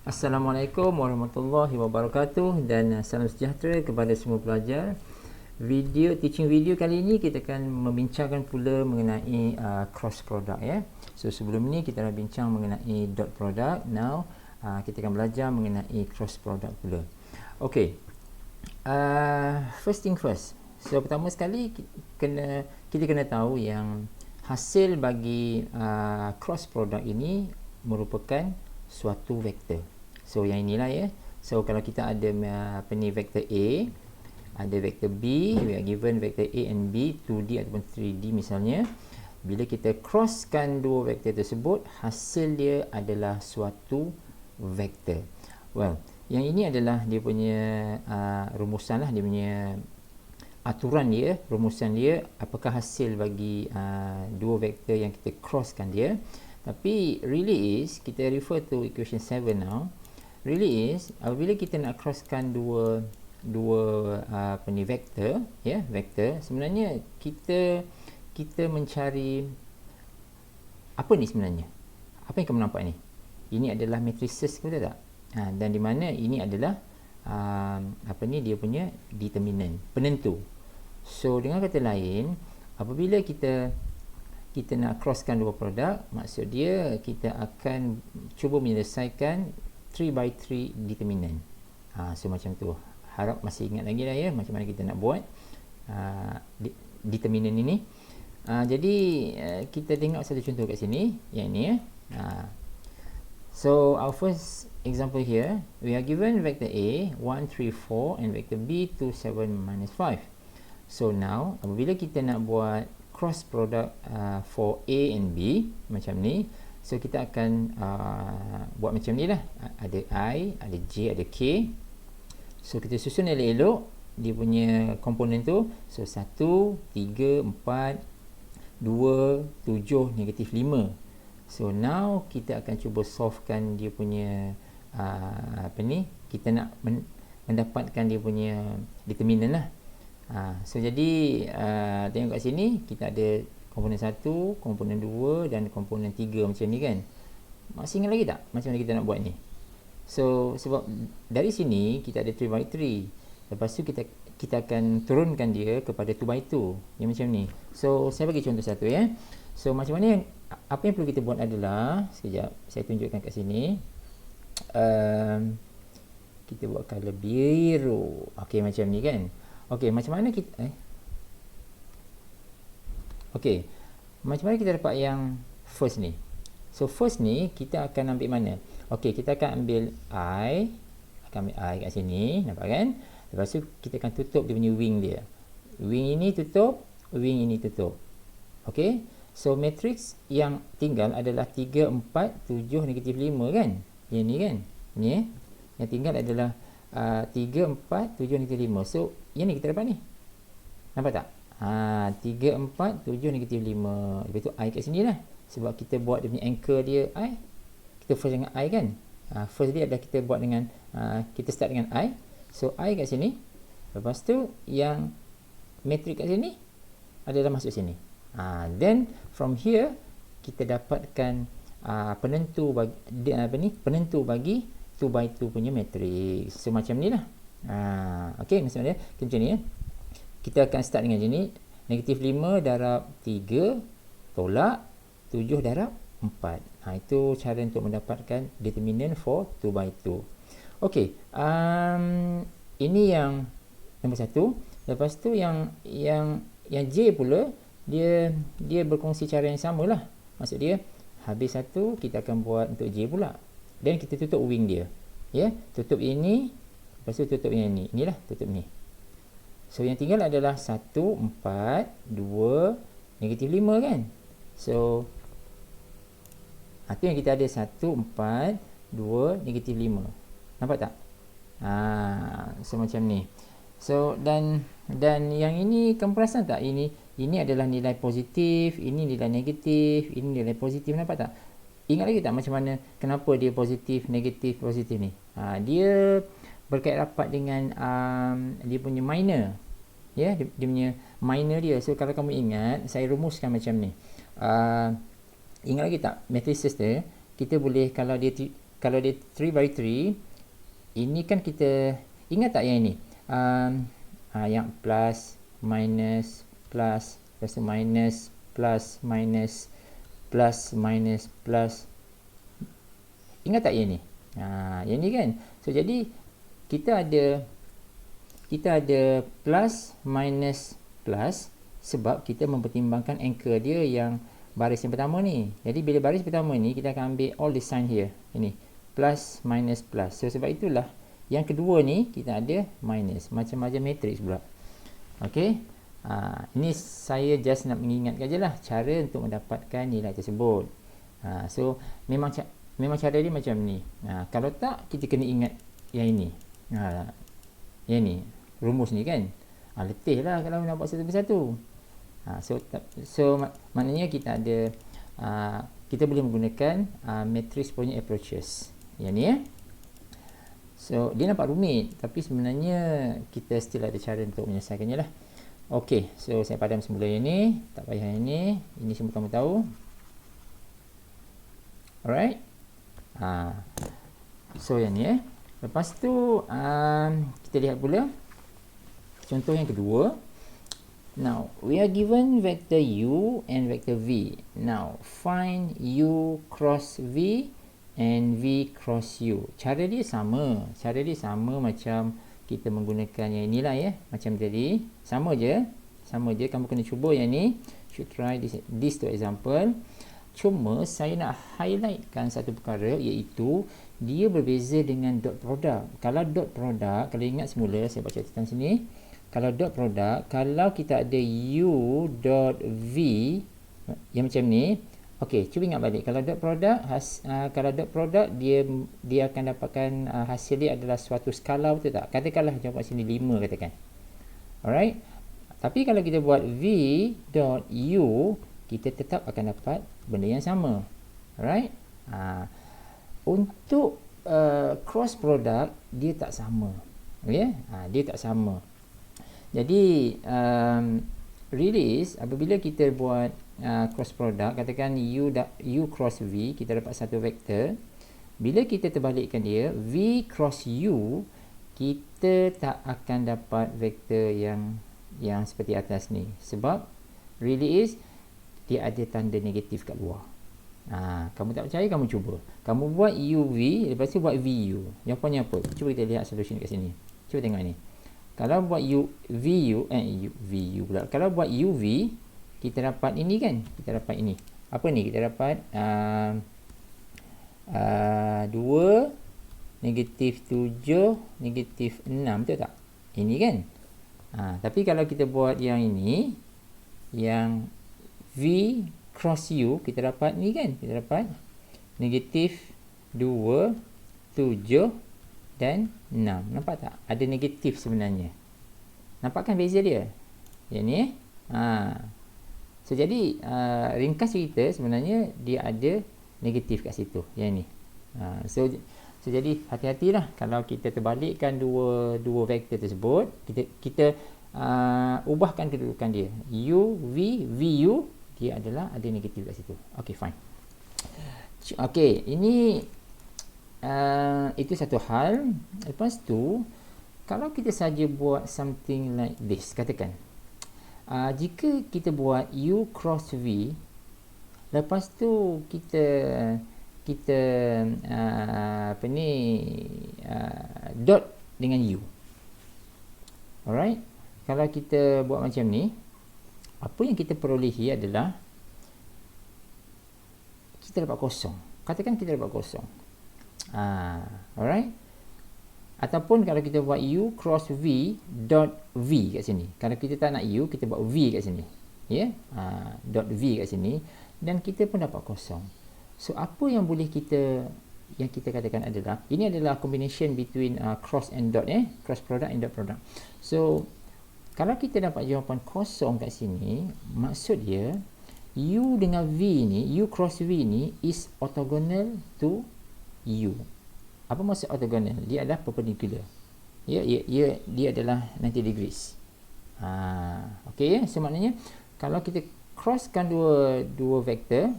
Assalamualaikum warahmatullahi wabarakatuh dan salam sejahtera kepada semua pelajar. Teaching video kali ini kita akan membincangkan pula mengenai cross product ya. So sebelum ni kita dah bincang mengenai dot product. Now kita akan belajar mengenai cross product pula. Okay. First thing first. So pertama sekali kita kena tahu yang hasil bagi cross product ini merupakan suatu vektor. So yang inilah ya. So kalau kita ada vektor A, ada vektor B, we are given vektor A and B 2D ataupun 3D misalnya. Bila kita crosskan dua vektor tersebut, hasil dia adalah suatu vektor. Well, yang ini adalah dia punya rumusan lah, dia punya aturan dia, rumusan dia, apakah hasil bagi dua vektor yang kita crosskan dia. Tapi really is, kita refer to equation 7 now. Really is, apabila kita nak crosskan dua vektor ya, vektor, sebenarnya kita mencari apa ni sebenarnya, apa yang kamu nampak ni, ini adalah matrices, betul tak? Dan di mana ini adalah dia punya determinant, penentu. So dengan kata lain, apabila kita nak crosskan dua produk, maksud dia kita akan cuba menyelesaikan 3x3 determinant. So macam tu, harap masih ingat lagi lah ya, macam mana kita nak buat determinant ini. Jadi kita tengok satu contoh kat sini, yang ini ya. So our first example here, we are given vector A 1, 3, 4 and vector B 2, 7, -5. So now apabila kita nak buat cross product for A and B macam ni, so kita akan buat macam ni lah, ada I, ada J, ada K. So kita susun elok-elok dia punya komponen tu. So 1, 3, 4, 2, 7, -5. So now kita akan cuba solvekan dia punya kita nak mendapatkan dia punya determinant lah. So jadi tengok kat sini kita ada komponen 1, komponen 2 dan komponen 3 macam ni kan. Masih ingat lagi tak macam mana kita nak buat ni? So sebab dari sini kita ada 3x3. Lepas tu kita akan turunkan dia kepada 2x2 yang macam ni. So saya bagi contoh satu ya. So macam mana apa yang perlu kita buat adalah, sekejap saya tunjukkan kat sini. Kita buat color biru. Okey macam ni kan. Okey, macam mana kita Okey, macam mana kita dapat yang first ni? So first ni kita akan ambil mana? Okey, kita akan ambil I, kat sini, nampak kan? Lepas tu kita akan tutup dia punya wing dia. Wing ini tutup, wing ini tutup. Okey, so matrix yang tinggal adalah 3, 4, 7, -5 kan? Yang ni kan? Ni yang tinggal adalah 3, 4, 7, -5. So yang ni kita dapat ni, nampak tak? 3, 4, 7, -5. Lepas tu I kat sini lah, sebab kita buat dia punya anchor dia I, kita first dengan I kan. First dia adalah kita buat dengan kita start dengan I. So I kat sini, lepas tu yang matrix kat sini adalah masuk sini. Then from here kita dapatkan penentu bagi penentu bagi 2x2 punya matrix. So macam ni lah. Okey, maksudnya kita macam ni ya. Kita akan start dengan sini, -5 darab 3 tolak 7 darab 4. Itu cara untuk mendapatkan determinant for 2x2. Okey, ini yang nombor 1. Lepas tu yang J pula, dia berkongsi cara yang samalah. Maksud dia habis satu kita akan buat untuk J pula. Dan kita tutup wing dia. Ya, tutup ini, lepas tu tutup yang ni. Inilah tutup ni. So yang tinggal adalah 1, 4, 2, -5 kan. So itu yang kita ada, 1, 4, 2, -5. Nampak tak? So macam ni. So dan yang ini kamu perasan tak? Ini adalah nilai positif, ini nilai negatif, ini nilai positif, nampak tak? Ingat lagi tak macam mana, kenapa dia positif, negatif, positif ni? Dia berkait rapat dengan dia punya minor. Ya, dia punya minor dia. So kalau kamu ingat, saya rumuskan macam ni. Ingat lagi tak matrices dia, kita boleh, kalau dia kalau dia 3 by 3, ini kan kita ingat tak yang ini? Yang plus, minus, plus, lepas tu minus, plus, minus, plus, minus, plus. Ingat tak yang ni? Yang ni kan. So jadi kita ada plus, minus, plus sebab kita mempertimbangkan anchor dia yang baris yang pertama ni. Jadi bila baris pertama ni kita akan ambil all the sign here. Ini plus, minus, plus. So sebab itulah yang kedua ni kita ada minus, macam-macam matrix pula. Okey. Ini saya just nak mengingatkan je lah cara untuk mendapatkan nilai tersebut. So memang cara dia macam ni. Kalau tak, kita kena ingat yang ini. Yang ni, rumus ni kan. Letih lah kalau nak buat satu persatu. So maknanya kita ada kita boleh menggunakan matrix punya approaches. Yang ni So dia nampak rumit, tapi sebenarnya kita still ada cara untuk menyelesaikannya lah. Okey, so saya padam semula yang ni, tak payah yang ni. Ini semua kamu tahu. Alright. So yang ni Lepas tu kita lihat pula contoh yang kedua. Now, we are given vector u and vector v. Now, find u cross v and v cross u. Cara dia sama macam kita menggunakan yang inilah ya. Macam tadi, sama je. Kamu kena cuba yang ni. Should try this to example. Cuma saya nak highlightkan satu perkara, iaitu dia berbeza dengan dot product. Kalau dot product, kalau ingat semula saya baca catatan sini. Kalau dot product, kalau kita ada u dot v yang macam ni, okey, cuba ingat balik. Kalau dot product, dia akan dapatkan hasil dia adalah suatu skala, betul tak? Katakanlah jawab sini 5 katakan. Alright. Tapi kalau kita buat v dot u, kita tetap akan dapat benda yang sama. Alright. Untuk cross product dia tak sama. Okey? Dia tak sama. Jadi release apabila kita buat cross product, katakan u cross v, kita dapat satu vektor. Bila kita terbalikkan dia, v cross u, kita tak akan dapat vektor yang seperti atas ni. Sebab release dia ada tanda negatif kat luar. Kamu tak percaya, kamu cuba. Kamu buat uv, lepas tu buat vu. Jawapannya apa? Cuba kita lihat solution kat sini. Cuba tengok ni. Kalau buat vu pula. Kalau buat uv, kita dapat ini kan? Kita dapat ini. Apa ni? Kita dapat 2, negatif 7, negatif 6. Betul tak? Ini kan? Tapi kalau kita buat yang ini, yang v cross u, kita dapat ni kan? Kita dapat negatif 2, 7 dan 6. Nampak tak? Ada negatif sebenarnya. Nampak kan beza dia? Yang ni So jadi ringkas cerita, sebenarnya dia ada negatif kat situ. Yang ni. So jadi hati-hatilah kalau kita terbalikkan dua vektor tersebut, kita ubahkan kedudukan dia. U, V, VU, dia adalah ada negatif kat situ. Okay, fine. Okay, ini itu satu hal. Lepas tu, kalau kita saja buat something like this, katakan jika kita buat U cross V, lepas tu kita dot dengan U. Alright. Kalau kita buat macam ni, apa yang kita perolehi adalah kita dapat kosong. Katakan kita dapat kosong. Alright. Ataupun kalau kita buat U cross V dot V kat sini. Kalau kita tak nak U, kita buat V kat sini. Ya. Dot V kat sini. Dan kita pun dapat kosong. So, apa yang boleh kita katakan adalah, ini adalah combination between cross and dot. Cross product and dot product. So, kalau kita dapat jawapan kosong kat sini, maksud dia, U dengan V ni, U cross V ni is orthogonal to U. Apa maksud orthogonal? Dia adalah perpendicular. Dia adalah 90 degrees. Okey ya. So maknanya kalau kita crosskan dua vektor,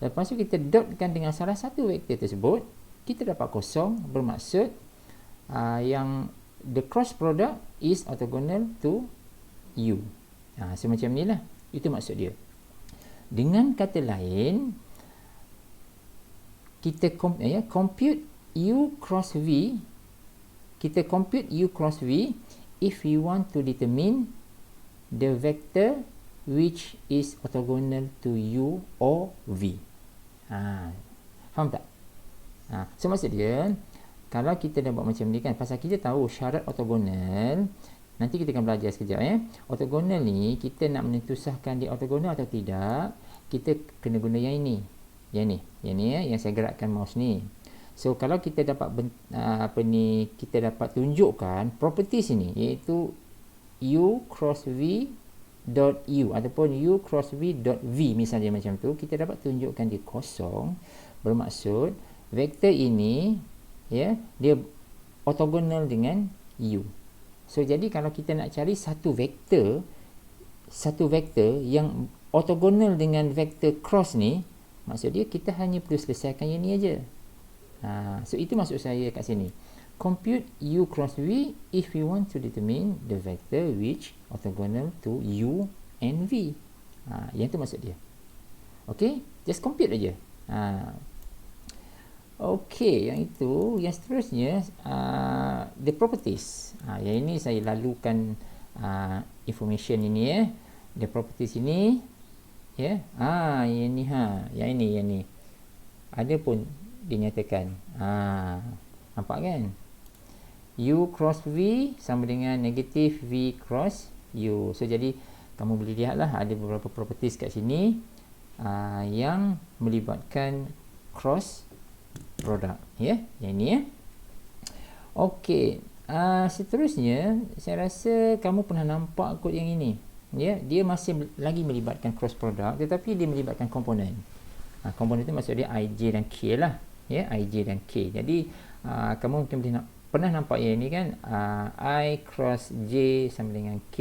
lepas tu kita dotkan dengan salah satu vektor tersebut, kita dapat kosong, bermaksud yang the cross product is orthogonal to U. So macam ni lah, itu maksud dia. Dengan kata lain, kita compute U cross V, kita compute U cross V if we want to determine the vector which is orthogonal to U or V. Faham tak? So maksud dia, kalau kita dah buat macam ni kan, pasal kita tahu syarat orthogonal, nanti kita akan belajar sekejap orthogonal ni, kita nak menentusahkan dia orthogonal atau tidak, kita kena guna yang ini. Yang saya gerakkan mouse ni. So kalau kita dapat kita dapat tunjukkan properties ini, iaitu U cross V dot U ataupun U cross V dot V, misalnya macam tu, kita dapat tunjukkan dia kosong, bermaksud vektor ini dia orthogonal dengan U. So jadi kalau kita nak cari satu vektor yang orthogonal dengan vektor cross ni, maksud dia kita hanya perlu selesaikan yang ni aja. So itu maksud saya kat sini. Compute U cross V if we want to determine the vector which orthogonal to U and V. Yang tu maksud dia. Okay, just compute aja. Okay, yang itu. Yang seterusnya, the properties. Yang ini saya lalukan information ini the properties ini. Yang ni yang ni. Ada pun dinyatakan. Nampak kan? U cross V sama dengan negatif V cross U. So jadi kamu boleh lihatlah ada beberapa properties kat sini yang melibatkan cross product. Yang ni Okey. Seterusnya saya rasa kamu pernah nampak kod yang ini. Dia masih lagi melibatkan cross product, tetapi dia melibatkan komponen. Komponen itu maksud dia I, J dan K lah. I, J dan K. Jadi kamu mungkin pernah nampak yang ini kan, I cross J sama dengan K,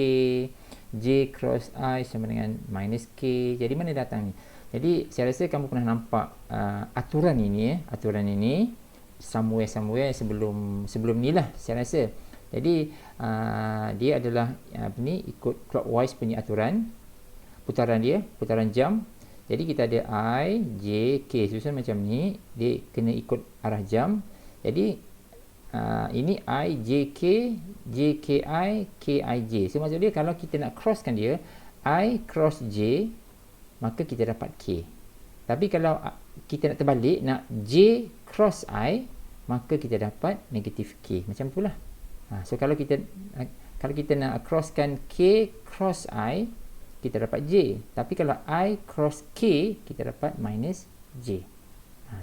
J cross I sama dengan minus K. Jadi mana datang ni? Jadi saya rasa kamu pernah nampak aturan ini somewhere sebelum ni lah saya rasa. Jadi dia adalah ikut clockwise punya aturan putaran jam. Jadi kita ada I, J, K susun macam ni, dia kena ikut arah jam. Jadi ini I, J, K, J, K, I, K, I, J. So maksud dia kalau kita nak crosskan dia, I cross J, maka kita dapat K. Tapi kalau kita nak terbalik, nak J cross I, maka kita dapat negatif K. Macam itulah. So kalau kita nak crosskan K cross I, kita dapat J. Tapi kalau I cross K, kita dapat minus J.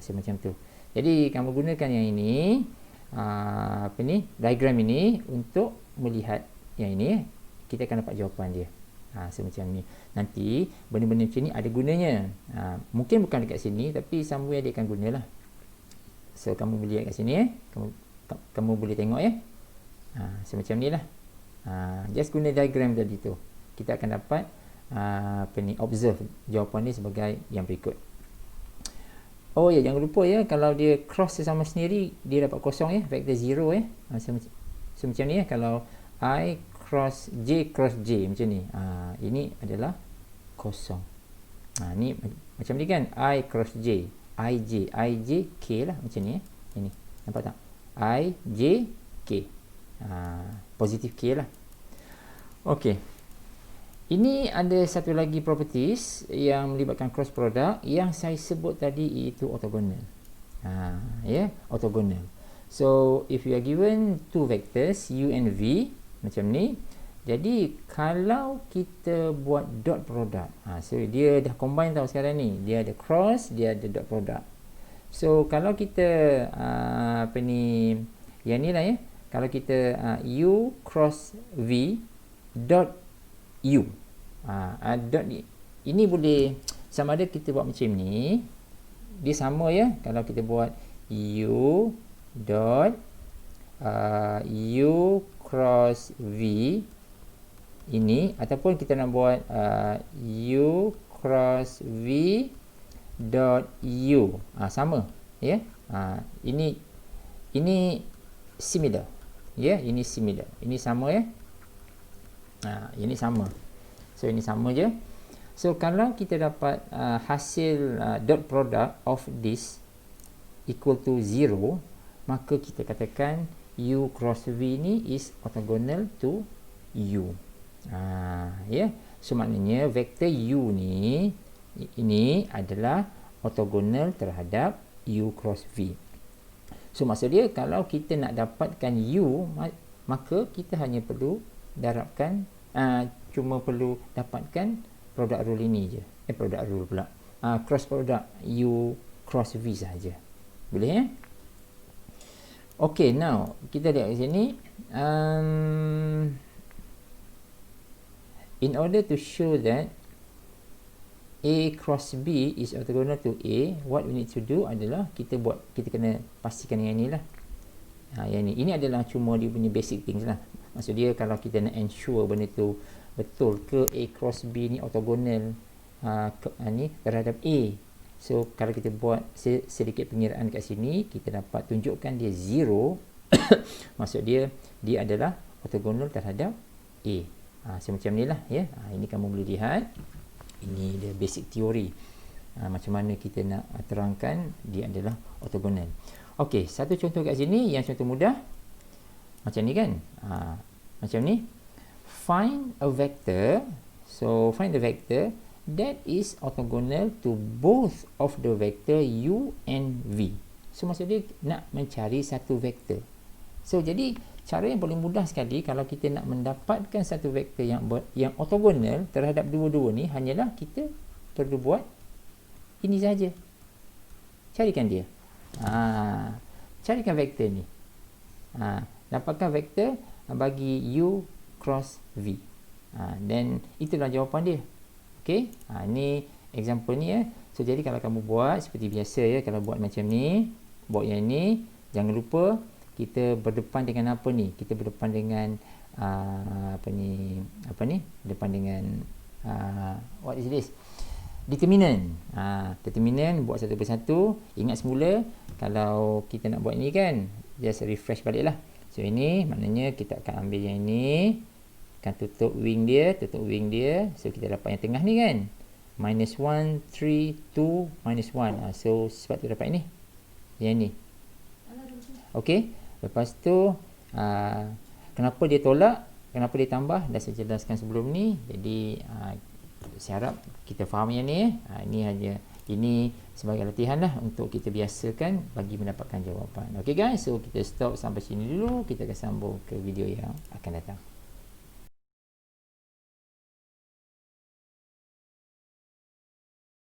So macam tu. Jadi kamu gunakan yang ini, diagram ini untuk melihat yang ini, kita akan dapat jawapan dia. So macam ni. Nanti benda-benda macam ni ada gunanya. Mungkin bukan dekat sini, tapi somewhere dia akan gunalah. So kamu boleh lihat kat sini kamu boleh tengok so macam ni lah. Just guna diagram tadi tu, kita akan dapat observe jawapan ni sebagai yang berikut. Jangan lupa kalau dia cross sesama sendiri, dia dapat kosong vektor 0 so macam ni kalau I cross J macam ni, ini adalah kosong. Ni macam ni kan, I cross J, I, J, K lah macam ni ini nampak tak, I, J, K, positif K lah. Okey, ini ada satu lagi properties yang melibatkan cross product yang saya sebut tadi, iaitu orthogonal. Orthogonal. So if you are given two vectors U and V macam ni, jadi kalau kita buat dot product, so dia dah combine tau sekarang ni, dia ada cross, dia ada dot product. So kalau kita yang ni lah kalau kita U cross V dot U, dot ni, ini boleh sama ada kita buat macam ni, dia sama kalau kita buat U dot U cross V ini, ataupun kita nak buat U cross V dot U, sama ya. Ini similar, ya. Ini similar, ini sama, ya. Ini sama, so ini sama je. So kalau kita dapat hasil dot product of this equal to 0, maka kita katakan U cross V ni is orthogonal to U. Ya. So maknanya vektor U ni, ini adalah ortogonal terhadap U cross V. So maksud dia kalau kita nak dapatkan U, maka kita hanya perlu darabkan, cuma perlu dapatkan produk rule ini je. Produk rule pula. Cross product U cross V saja. Boleh, ya? Okay, now kita lihat di sini. In order to show that A cross B is orthogonal to A, what we need to do adalah kita kena pastikan yang ni lah. Yang ni. Ini adalah cuma dia punya basic things lah. Maksud dia kalau kita nak ensure benda tu betul ke A cross B ni orthogonal ni terhadap A. So kalau kita buat sedikit pengiraan kat sini, kita dapat tunjukkan dia 0. Maksud dia adalah orthogonal terhadap A. So macam ni lah, ya. Ini kamu boleh lihat. Ini dia basic teori. Macam mana kita nak terangkan dia adalah orthogonal. Okey, satu contoh kat sini yang contoh mudah. Macam ni kan? Macam ni. Find a vector. So find the vector that is orthogonal to both of the vector U and V. So maksud dia nak mencari satu vektor. So jadi cara yang paling mudah sekali kalau kita nak mendapatkan satu vektor yang ortogonal terhadap dua-dua ni, hanyalah kita perlu buat ini saja. Carikan dia. Carikan vektor ni. Dapatkan vektor bagi U cross V. Dan itulah jawapan dia. Okey. Ini example ni, ya. So jadi kalau kamu buat seperti biasa, ya, kalau buat macam ni, buat yang ni, jangan lupa kita berdepan dengan apa ni? Kita berdepan dengan depan dengan what is this? Determinant. Determinant buat satu persatu. Ingat semula kalau kita nak buat ni kan, just refresh baliklah. So ini maknanya kita akan ambil yang ni, akan tutup wing dia. So kita dapat yang tengah ni kan, -1 3 2 -1. So sebab tu dapat ni, yang ni. Okey. Lepas tu kenapa dia tolak, kenapa dia tambah, dah saya jelaskan sebelum ni. Jadi saya harap kita faham yang ni. Ini sebagai latihan lah untuk kita biasakan bagi mendapatkan jawapan. Okey guys, so kita stop sampai sini dulu. Kita akan sambung ke video yang akan datang.